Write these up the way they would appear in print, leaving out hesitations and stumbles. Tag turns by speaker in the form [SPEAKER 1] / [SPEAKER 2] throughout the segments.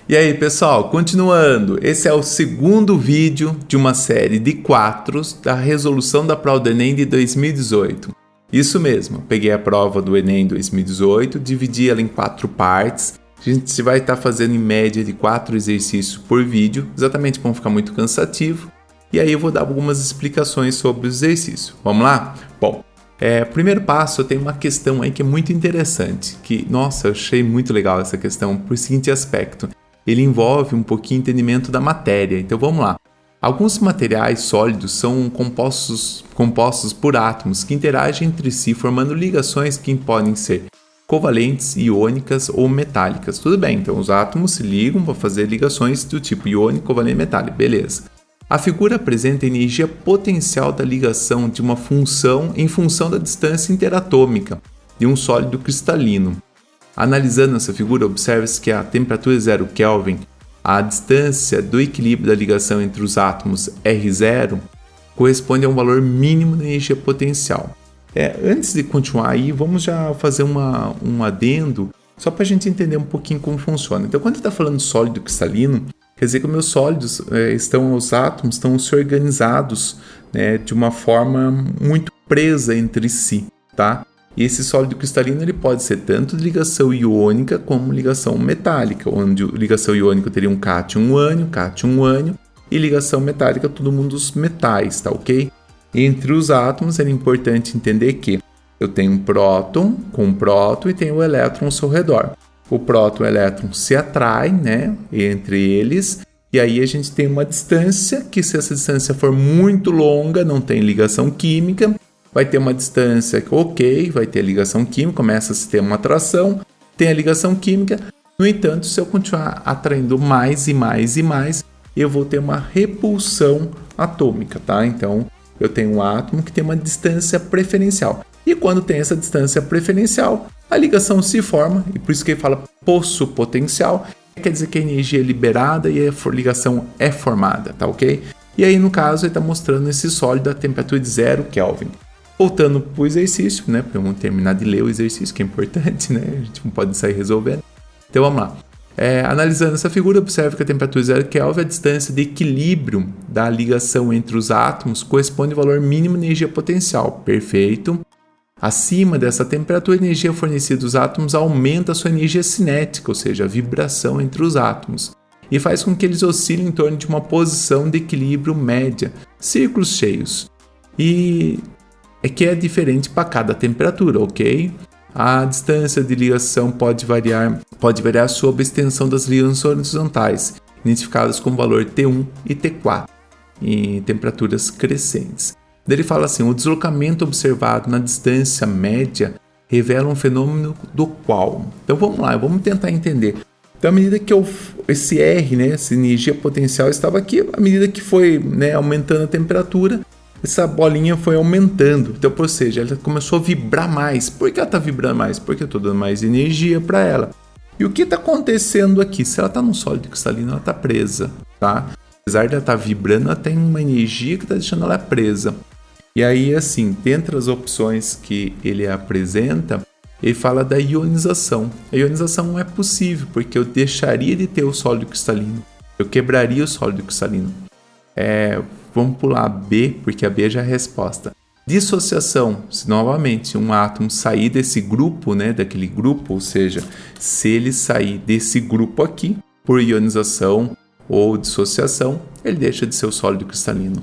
[SPEAKER 1] E aí, pessoal, continuando, esse é o segundo vídeo de uma série de 4 da resolução da prova do Enem de 2018. Isso mesmo, peguei a prova do Enem 2018, dividi ela em 4 partes. A gente vai estar fazendo em média de 4 exercícios por vídeo, exatamente para não ficar muito cansativo. E aí eu vou dar algumas explicações sobre o exercício. Vamos lá? Bom, primeiro passo, eu tenho uma questão aí que é muito interessante, que, nossa, eu achei muito legal essa questão por seguinte aspecto. Ele envolve um pouquinho de entendimento da matéria. Então vamos lá. Alguns materiais sólidos são compostos por átomos que interagem entre si, formando ligações que podem ser covalentes, iônicas ou metálicas. Tudo bem, então os átomos se ligam para fazer ligações do tipo iônico, covalente, metálico. Beleza. A figura apresenta a energia potencial da ligação de uma função em função da distância interatômica de um sólido cristalino. Analisando essa figura, observa-se que a temperatura 0 Kelvin, a distância do equilíbrio da ligação entre os átomos R0, corresponde a um valor mínimo da energia potencial. Antes de continuar aí, vamos já fazer um adendo, só para a gente entender um pouquinho como funciona. Então, quando está falando de sólido cristalino, quer dizer que os meus sólidos os átomos estão se organizados, né, de uma forma muito presa entre si, tá? E esse sólido cristalino ele pode ser tanto de ligação iônica como ligação metálica, onde ligação iônica teria um cátion, um ânion, e ligação metálica, todo mundo os metais, tá ok? Entre os átomos é importante entender que eu tenho um próton com um próton e tenho o elétron ao seu redor. O próton e o elétron se atraem, né, entre eles, e aí a gente tem uma distância que, se essa distância for muito longa, não tem ligação química, vai ter uma distância ok, vai ter ligação química, começa a se ter uma atração, tem a ligação química. No entanto, se eu continuar atraindo mais e mais e mais, eu vou ter uma repulsão atômica, tá? Então, eu tenho um átomo que tem uma distância preferencial. E quando tem essa distância preferencial, a ligação se forma, e por isso que ele fala poço potencial, quer dizer que a energia é liberada e a ligação é formada, tá ok? E aí, no caso, ele está mostrando esse sólido a temperatura de 0 Kelvin. Voltando para o exercício, né? Para eu terminar de ler o exercício, que é importante, né? A gente não pode sair resolvendo. Então vamos lá. Analisando essa figura, observa que a temperatura 0 Kelvin, a distância de equilíbrio da ligação entre os átomos, corresponde ao valor mínimo de energia potencial. Perfeito. Acima dessa temperatura, a energia fornecida dos átomos aumenta a sua energia cinética, ou seja, a vibração entre os átomos, e faz com que eles oscilem em torno de uma posição de equilíbrio média, círculos cheios. E que é diferente para cada temperatura, ok? A distância de ligação pode variar sob a extensão das ligações horizontais, identificadas com o valor T1 e T4, em temperaturas crescentes. Ele fala assim: o deslocamento observado na distância média revela um fenômeno do qual... Então vamos lá, vamos tentar entender. Então, à medida que esse R, né, essa energia potencial estava aqui, à medida que foi, né, aumentando a temperatura, essa bolinha foi aumentando. Então, ou seja, ela começou a vibrar mais. Por que ela está vibrando mais? Porque eu estou dando mais energia para ela. E o que está acontecendo aqui? Se ela está num sólido cristalino, ela está presa, tá? Apesar de ela estar vibrando, ela tem uma energia que está deixando ela presa. E aí, assim, dentre as opções que ele apresenta, ele fala da ionização. A ionização não é possível, porque eu deixaria de ter o sólido cristalino. Eu quebraria o sólido cristalino. Vamos pular B, porque a B já é a resposta. Dissociação, se novamente um átomo sair desse grupo, né, daquele grupo, ou seja, se ele sair desse grupo aqui, por ionização ou dissociação, ele deixa de ser o sólido cristalino.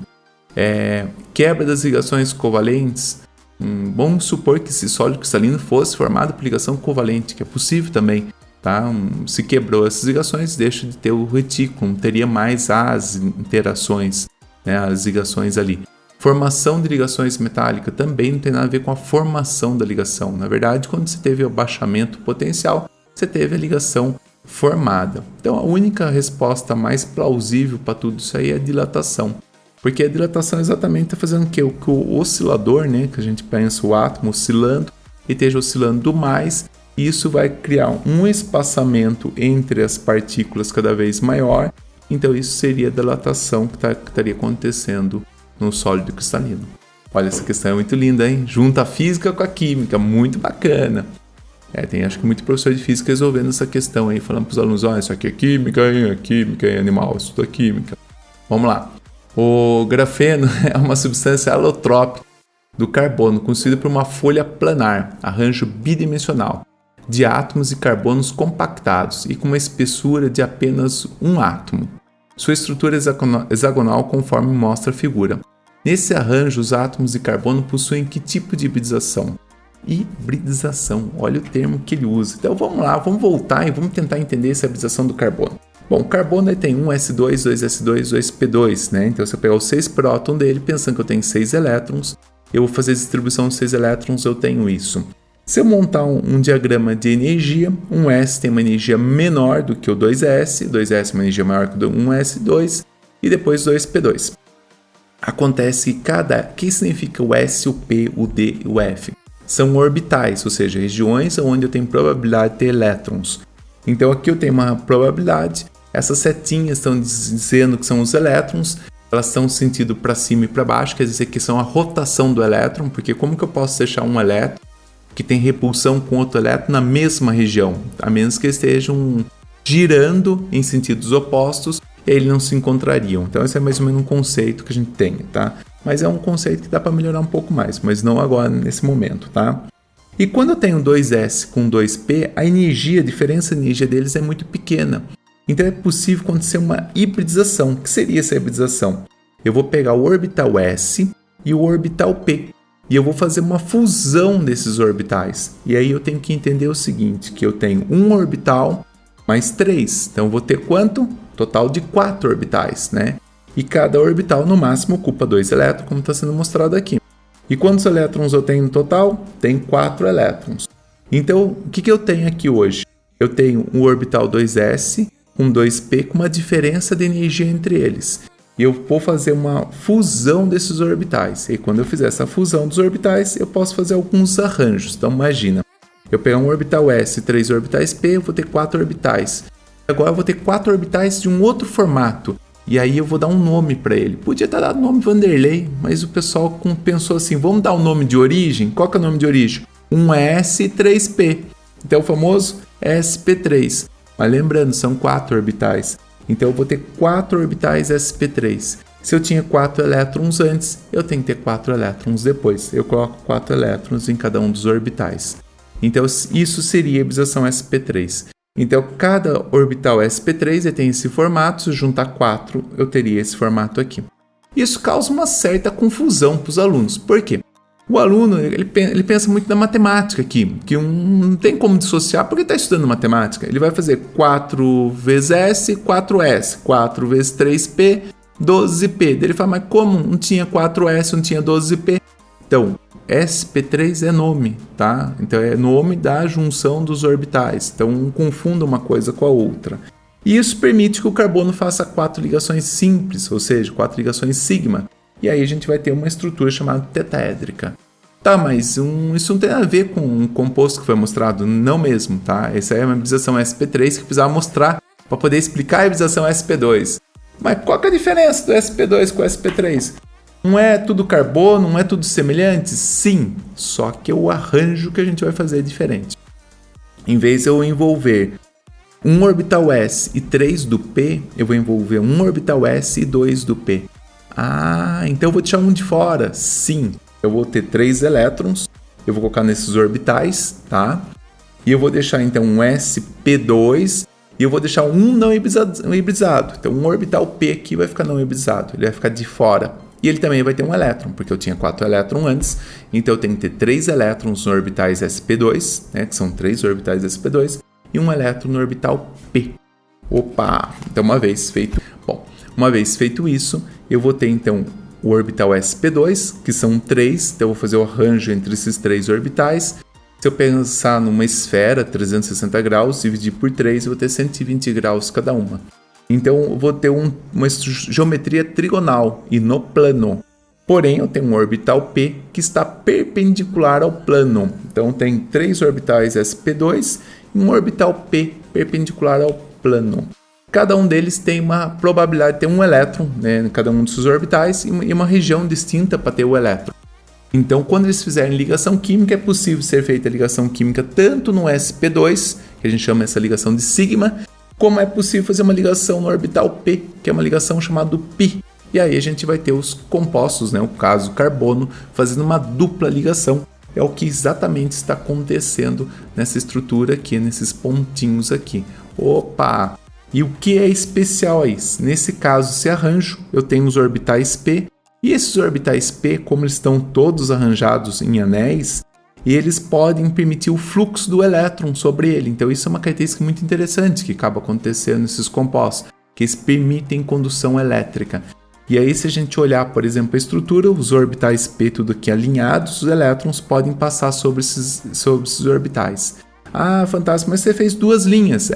[SPEAKER 1] Quebra das ligações covalentes, vamos supor que esse sólido cristalino fosse formado por ligação covalente, que é possível também. Tá? Se quebrou essas ligações, deixa de ter o retículo, não teria mais as interações, né, as ligações ali. Formação de ligações metálicas também não tem nada a ver com a formação da ligação. Na verdade, quando você teve o abaixamento potencial, você teve a ligação formada. Então, a única resposta mais plausível para tudo isso aí é a dilatação. Porque a dilatação exatamente está fazendo que o oscilador, né, que a gente pensa o átomo oscilando, e esteja oscilando mais, e isso vai criar um espaçamento entre as partículas cada vez maior. Então isso seria a dilatação que estaria acontecendo no sólido cristalino. Olha, essa questão é muito linda, hein? Junta a física com a química, muito bacana. Tem acho que muito professor de física resolvendo essa questão aí, falando para os alunos, isso aqui é química é animal, isso é química. Vamos lá. O grafeno é uma substância alotrópica do carbono, constituída por uma folha planar, arranjo bidimensional, de átomos de carbonos compactados e com uma espessura de apenas um átomo. Sua estrutura é hexagonal conforme mostra a figura. Nesse arranjo, os átomos de carbono possuem que tipo de hibridação? Hibridização, olha o termo que ele usa. Então vamos lá, vamos voltar e vamos tentar entender essa hibridização do carbono. Bom, o carbono ele tem 1s2, 2s2, 2p2, né? Então se eu pegar os 6 prótons dele, pensando que eu tenho 6 elétrons, eu vou fazer a distribuição de 6 elétrons, eu tenho isso. Se eu montar um diagrama de energia, 1s tem uma energia menor do que o 2s, 2s é uma energia maior que o 1s2 e depois 2p2. Acontece que o que significa o S, o P, o D e o F? São orbitais, ou seja, regiões onde eu tenho probabilidade de ter elétrons. Então aqui eu tenho uma probabilidade, essas setinhas estão dizendo que são os elétrons, elas estão no sentido para cima e para baixo, quer dizer que são a rotação do elétron, porque como que eu posso deixar um elétron que tem repulsão com outro elétron na mesma região, a menos que estejam girando em sentidos opostos, e eles não se encontrariam. Então esse é mais ou menos um conceito que a gente tem, tá? Mas é um conceito que dá para melhorar um pouco mais, mas não agora, nesse momento, tá? E quando eu tenho 2s com 2p, a diferença de energia deles é muito pequena. Então é possível acontecer uma hibridização. O que seria essa hibridização? Eu vou pegar o orbital s e o orbital p, e eu vou fazer uma fusão desses orbitais. E aí eu tenho que entender o seguinte, que eu tenho um orbital mais 3. Então eu vou ter quanto? Total de 4 orbitais, né? E cada orbital no máximo ocupa 2 elétrons, como está sendo mostrado aqui. E quantos elétrons eu tenho no total? Tem 4 elétrons. Então, o que eu tenho aqui hoje? Eu tenho um orbital 2s com 2p com uma diferença de energia entre eles. E eu vou fazer uma fusão desses orbitais. E quando eu fizer essa fusão dos orbitais, eu posso fazer alguns arranjos. Então, imagina, eu pegar um orbital s e 3 orbitais p, eu vou ter 4 orbitais. Agora eu vou ter 4 orbitais de um outro formato. E aí eu vou dar um nome para ele. Podia ter dado o nome Vanderlei, mas o pessoal pensou assim, vamos dar um nome de origem? Qual que é o nome de origem? 1s e 3p. Então o famoso sp3. Mas lembrando, são 4 orbitais. Então eu vou ter 4 orbitais sp3. Se eu tinha 4 elétrons antes, eu tenho que ter 4 elétrons depois. Eu coloco 4 elétrons em cada um dos orbitais. Então isso seria a hibridização sp3. Então, cada orbital sp3 tem esse formato, se eu juntar 4, eu teria esse formato aqui. Isso causa uma certa confusão para os alunos. Por quê? O aluno ele pensa muito na matemática aqui, que não tem como dissociar porque está estudando matemática. Ele vai fazer 4 vezes S, 4S, 4 vezes 3P, 12P. Ele fala, mas como não tinha 4S, não tinha 12P? Então, sp3 é nome, tá? Então é nome da junção dos orbitais. Então não confunda uma coisa com a outra. E isso permite que o carbono faça 4 ligações simples, ou seja, 4 ligações sigma. E aí a gente vai ter uma estrutura chamada tetaédrica. Tá, mas isso não tem a ver com um composto que foi mostrado? Não mesmo, tá? Essa é uma hibridização sp3 que precisava mostrar para poder explicar a hibridização sp2. Mas qual que é a diferença do sp2 com o sp3? Não é tudo carbono, não é tudo semelhante? Sim, só que o arranjo que a gente vai fazer é diferente. Em vez de eu envolver um orbital s e 3 do p, eu vou envolver um orbital s e 2 do p. Ah, então eu vou deixar um de fora? Sim, eu vou ter 3 elétrons, eu vou colocar nesses orbitais, tá? E eu vou deixar então um sp2 e eu vou deixar um não hibridizado. Então um orbital p aqui vai ficar não hibridizado, ele vai ficar de fora. E ele também vai ter um elétron, porque eu tinha 4 elétrons antes, então eu tenho que ter 3 elétrons no orbitais sp2, né, que são 3 orbitais sp2, e um elétron no orbital p. Opa! Então uma vez feito isso, eu vou ter então o orbital sp2, que são 3, então eu vou fazer o arranjo entre esses 3 orbitais. Se eu pensar numa esfera 360 graus, dividir por 3, eu vou ter 120 graus cada uma. Então eu vou ter uma geometria trigonal e no plano. Porém, eu tenho um orbital P que está perpendicular ao plano. Então tem 3 orbitais sp2 e um orbital P perpendicular ao plano. Cada um deles tem uma probabilidade de ter um elétron, né, em cada um desses orbitais e uma região distinta para ter o elétron. Então, quando eles fizerem ligação química, é possível ser feita a ligação química tanto no sp2, que a gente chama essa ligação de sigma, como é possível fazer uma ligação no orbital p, que é uma ligação chamada pi. E aí a gente vai ter os compostos, né, o caso carbono, fazendo uma dupla ligação. É o que exatamente está acontecendo nessa estrutura aqui, nesses pontinhos aqui. Opa! E o que é especial aí? Nesse caso, esse arranjo, eu tenho os orbitais p, e esses orbitais p, como eles estão todos arranjados em anéis, eles podem permitir o fluxo do elétron sobre ele. Então isso é uma característica muito interessante que acaba acontecendo nesses compostos, que eles permitem condução elétrica. E aí, se a gente olhar, por exemplo, a estrutura, os orbitais p tudo aqui alinhados, os elétrons podem passar sobre esses orbitais. Ah, fantástico, mas você fez duas linhas.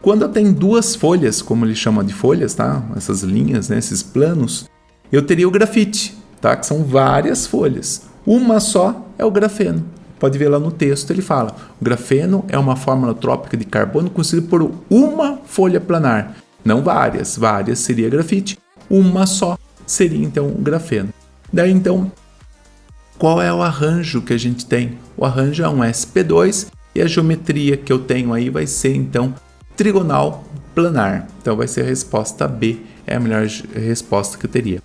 [SPEAKER 1] Quando eu tenho duas folhas, como ele chama de folhas, tá? Essas linhas, né? Esses planos, eu teria o grafite, tá? Que são várias folhas. Uma só é o grafeno. Pode ver lá no texto, ele fala: o grafeno é uma fórmula trópica de carbono constituída por uma folha planar. Não várias, várias seria grafite. Uma só seria então o grafeno. Daí então, qual é o arranjo que a gente tem? O arranjo é um sp2 e a geometria que eu tenho aí vai ser então trigonal planar. Então vai ser a resposta B, é a melhor resposta que eu teria.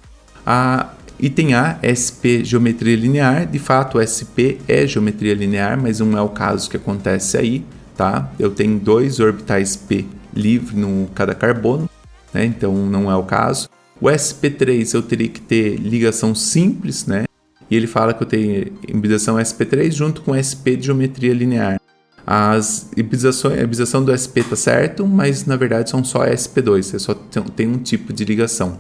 [SPEAKER 1] Item A, SP geometria linear. De fato, o SP é geometria linear, mas não é o caso que acontece aí, tá? Eu tenho dois orbitais P livre no cada carbono, né? Então não é o caso. O sp3 eu teria que ter ligação simples, né? E ele fala que eu tenho hibridação sp3 junto com sp de geometria linear. A hibridação do sp está certo, mas na verdade são só sp2, você só tem um tipo de ligação.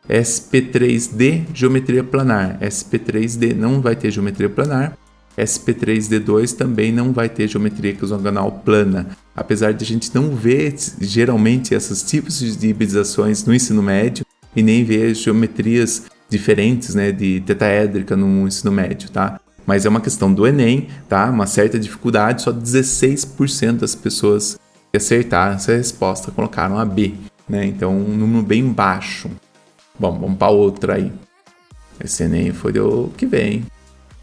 [SPEAKER 1] sp3d, geometria planar. sp3d não vai ter geometria planar. sp3d2 também não vai ter geometria hexagonal plana. Apesar de a gente não ver geralmente esses tipos de hibridações no ensino médio, e nem ver geometrias diferentes, né, de tetaédrica no ensino médio, tá? Mas é uma questão do Enem, tá? Uma certa dificuldade, só 16% das pessoas que acertaram essa resposta colocaram a B, né? Então, um número bem baixo. Bom, vamos para outra aí. Esse Enem foi do que vem.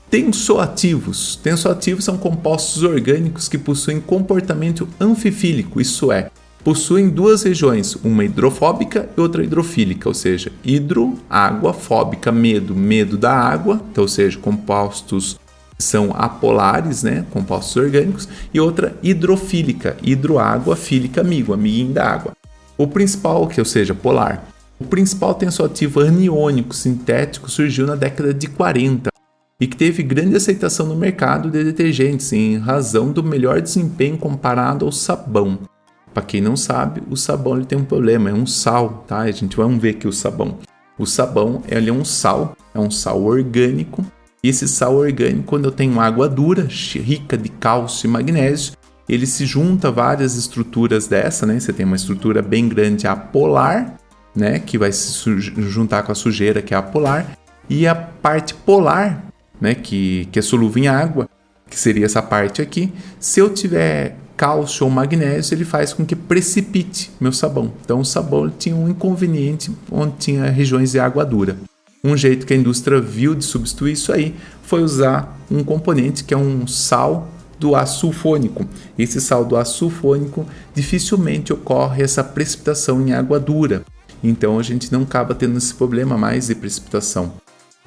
[SPEAKER 1] Tensoativos. Tensoativos são compostos orgânicos que possuem comportamento anfifílico, isso é, possuem duas regiões, uma hidrofóbica e outra hidrofílica, ou seja, hidro, água, fóbica, medo da água, então, ou seja, compostos são apolares, né, compostos orgânicos, e outra hidrofílica, hidroágua, fílica, amiguinho da água. O principal, ou seja, polar, o principal tensoativo aniônico sintético surgiu na década de 40 e que teve grande aceitação no mercado de detergentes em razão do melhor desempenho comparado ao sabão. Para quem não sabe, o sabão ele tem um problema, é um sal, tá? A gente vai ver aqui o sabão. O sabão ele é um sal orgânico. E esse sal orgânico, quando eu tenho água dura, rica de cálcio e magnésio, ele se junta a várias estruturas dessa, né? Você tem uma estrutura bem grande apolar, né? Que vai se juntar com a sujeira, que é apolar. E a parte polar, né? Que é solúvel em água, que seria essa parte aqui. Se eu tiver cálcio ou magnésio, ele faz com que precipite meu sabão. Então o sabão tinha um inconveniente onde tinha regiões de água dura. Um jeito que a indústria viu de substituir isso aí foi usar um componente que é um sal do aço sulfônico. Esse sal do aço sulfônico dificilmente ocorre essa precipitação em água dura. Então a gente não acaba tendo esse problema mais de precipitação.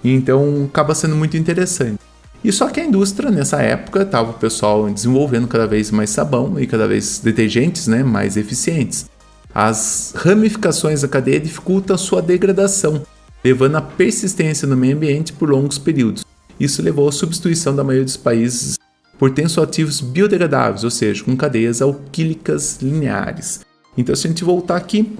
[SPEAKER 1] Então acaba sendo muito interessante. E só que a indústria, nessa época, estava o pessoal desenvolvendo cada vez mais sabão e cada vez detergentes, né, mais eficientes. As ramificações da cadeia dificultam a sua degradação, levando à persistência no meio ambiente por longos períodos. Isso levou à substituição da maioria dos países por tensoativos biodegradáveis, ou seja, com cadeias alquílicas lineares. Então, se a gente voltar aqui,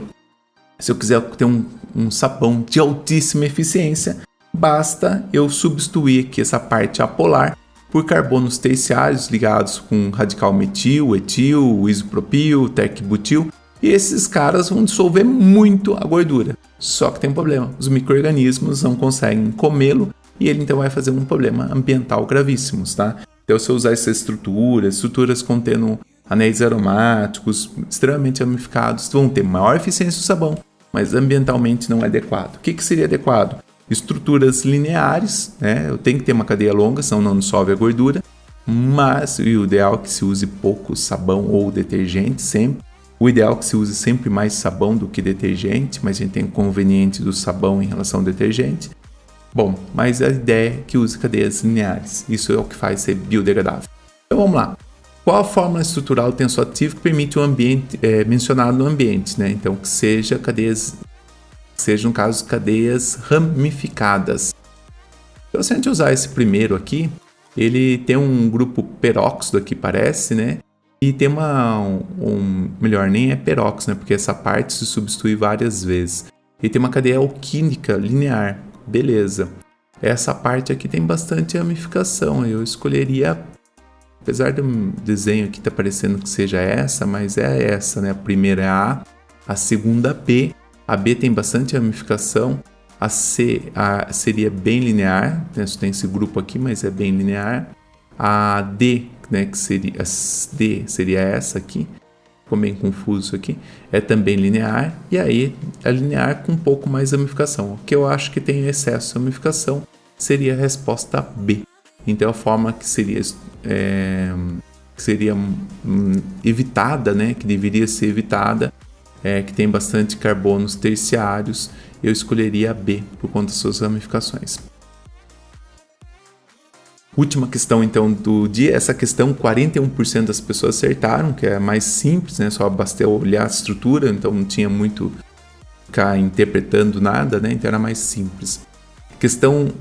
[SPEAKER 1] se eu quiser ter um sabão de altíssima eficiência, basta eu substituir aqui essa parte apolar por carbonos terciários ligados com radical metil, etil, isopropil, tercbutil, e esses caras vão dissolver muito a gordura. Só que tem um problema, os micro-organismos não conseguem comê-lo e ele então vai fazer um problema ambiental gravíssimos, tá? Então se eu usar essas estruturas contendo anéis aromáticos extremamente ramificados, vão ter maior eficiência do sabão, mas ambientalmente não é adequado. O que seria adequado? Estruturas lineares, né? Eu tenho que ter uma cadeia longa, senão não dissolve a gordura. Mas o ideal é que se use pouco sabão ou detergente sempre. O ideal é que se use sempre mais sabão do que detergente, mas a gente tem o inconveniente do sabão em relação ao detergente. Bom, mas a ideia é que use cadeias lineares. Isso é o que faz ser biodegradável. Então vamos lá. Qual a fórmula estrutural tensoativa que permite o ambiente mencionado no ambiente, né? Então que seja cadeias, no caso cadeias ramificadas. Então se a gente usar esse primeiro aqui, ele tem um grupo peróxido aqui, parece, né? E tem melhor, nem é peróxido, né? Porque essa parte se substitui várias vezes. E tem uma cadeia alquílica linear, beleza. Essa parte aqui tem bastante ramificação, eu escolheria, apesar do desenho aqui tá parecendo que seja essa, mas é essa, né? A primeira é a segunda B. A B tem bastante ramificação. A C seria bem linear, né? Tem esse grupo aqui, mas é bem linear. A D, né, que seria essa aqui, ficou bem confuso isso aqui, é também linear. E aí, a linear com um pouco mais ramificação. O que eu acho que tem excesso de ramificação seria a resposta B. Então, a forma que seria evitada, né, que deveria ser evitada, que tem bastante carbonos terciários, eu escolheria a B por conta das suas ramificações. Última questão então do dia, essa questão 41% das pessoas acertaram, que é mais simples, né? Só basta olhar a estrutura, então não tinha muito ficar interpretando nada, né? Então era mais simples.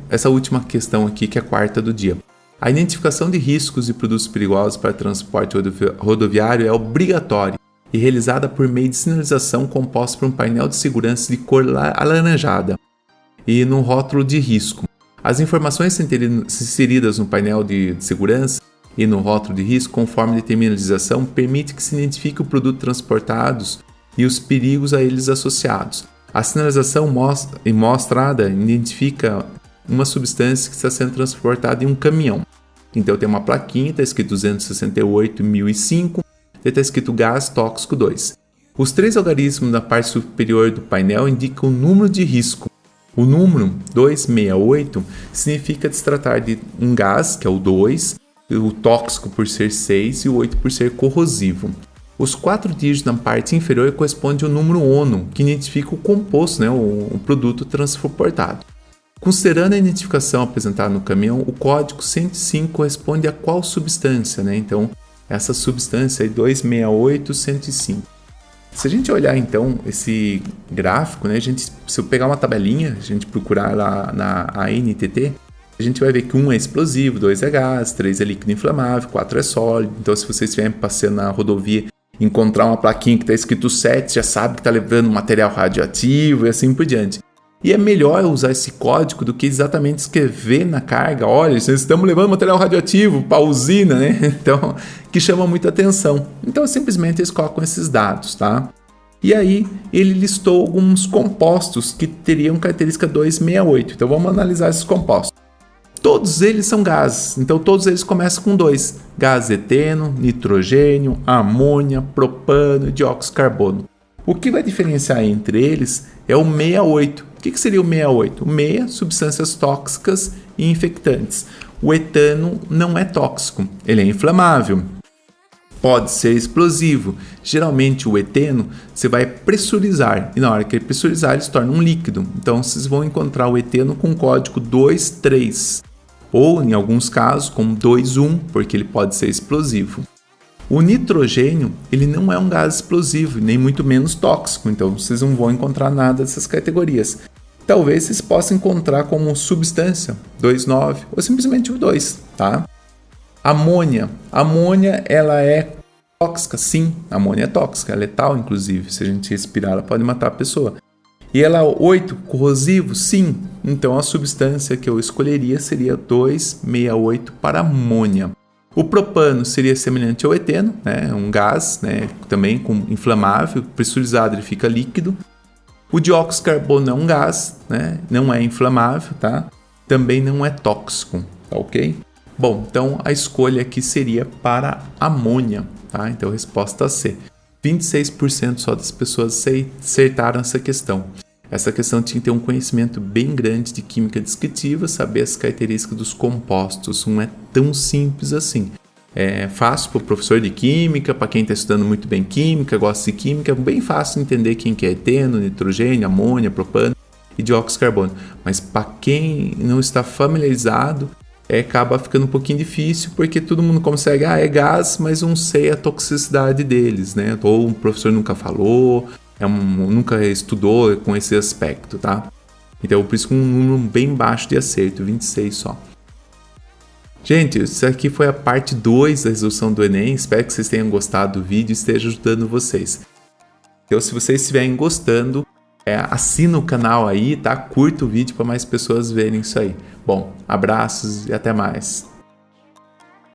[SPEAKER 1] Essa última questão aqui, que é a quarta do dia. A identificação de riscos e produtos perigosos para transporte rodoviário é obrigatória e realizada por meio de sinalização composta por um painel de segurança de cor alaranjada e no rótulo de risco. As informações inseridas no painel de segurança e no rótulo de risco, conforme determina a legislação, permite que se identifique o produto transportado e os perigos a eles associados. A sinalização mostrada identifica uma substância que está sendo transportada em um caminhão. Então tem uma plaquinha, está escrito 268.005, está escrito gás tóxico 2. Os 3 algarismos na parte superior do painel indicam o número de risco. O número 268 significa se tratar de um gás, que é o 2, o tóxico por ser 6 e o 8 por ser corrosivo. Os 4 dígitos na parte inferior correspondem ao número ONU, que identifica o composto, né, o produto transportado. Considerando a identificação apresentada no caminhão, o código 105 corresponde a qual substância, né? Então, essa substância é 268.105. Se a gente olhar então esse gráfico, né, se eu pegar uma tabelinha, a gente procurar lá na ANTT, a gente vai ver que 1 é explosivo, 2 é gás, 3 é líquido inflamável, 4 é sólido. Então se vocês estiverem passeando na rodovia e encontrar uma plaquinha que está escrito 7, já sabe que está levando material radioativo e assim por diante. E é melhor usar esse código do que exatamente escrever na carga, olha, estamos levando material radioativo para a usina, né? Então, que chama muita atenção. Então, simplesmente eles colocam esses dados, tá? E aí, ele listou alguns compostos que teriam característica 268. Então, vamos analisar esses compostos. Todos eles são gases, então todos eles começam com 2. Gás eteno, nitrogênio, amônia, propano e dióxido de carbono. O que vai diferenciar entre eles é o 68. O que seria o 68? O 6, substâncias tóxicas e infectantes. O etano não é tóxico, ele é inflamável. Pode ser explosivo. Geralmente o eteno você vai pressurizar e na hora que ele pressurizar ele se torna um líquido. Então vocês vão encontrar o eteno com código 23 ou em alguns casos com 21 porque ele pode ser explosivo. O nitrogênio, ele não é um gás explosivo, nem muito menos tóxico, então vocês não vão encontrar nada dessas categorias. Talvez vocês possam encontrar como substância 29 ou simplesmente o 2, tá? Amônia. Amônia, ela é tóxica, sim. A amônia é tóxica, é letal, inclusive. Se a gente respirar, ela pode matar a pessoa. E ela é 8, corrosivo? Sim. Então a substância que eu escolheria seria 268 para amônia. O propano seria semelhante ao eteno, né? Um gás, né? Também inflamável, pressurizado ele fica líquido. O dióxido de carbono é um gás, né? Não é inflamável, tá? Também não é tóxico, tá ok? Bom, então a escolha aqui seria para amônia, tá? Então resposta C. 26% só das pessoas acertaram essa questão. essa questão tinha que ter um conhecimento bem grande de química descritiva, saber as características dos compostos. Não é tão simples assim. É fácil para o professor de química, para quem está estudando muito bem química, gosta de química, é bem fácil entender quem que é eteno, nitrogênio, amônia, propano e dióxido de carbono. Mas para quem não está familiarizado, acaba ficando um pouquinho difícil, porque todo mundo consegue, é gás, mas não sei a toxicidade deles, né? Ou o professor nunca falou, nunca estudou com esse aspecto, tá? Então, por isso um número bem baixo de acerto, 26 só. Gente, isso aqui foi a parte 2 da resolução do Enem. Espero que vocês tenham gostado do vídeo e esteja ajudando vocês. Então, se vocês estiverem gostando, assina o canal aí, tá? Curta o vídeo para mais pessoas verem isso aí. Bom, abraços e até mais.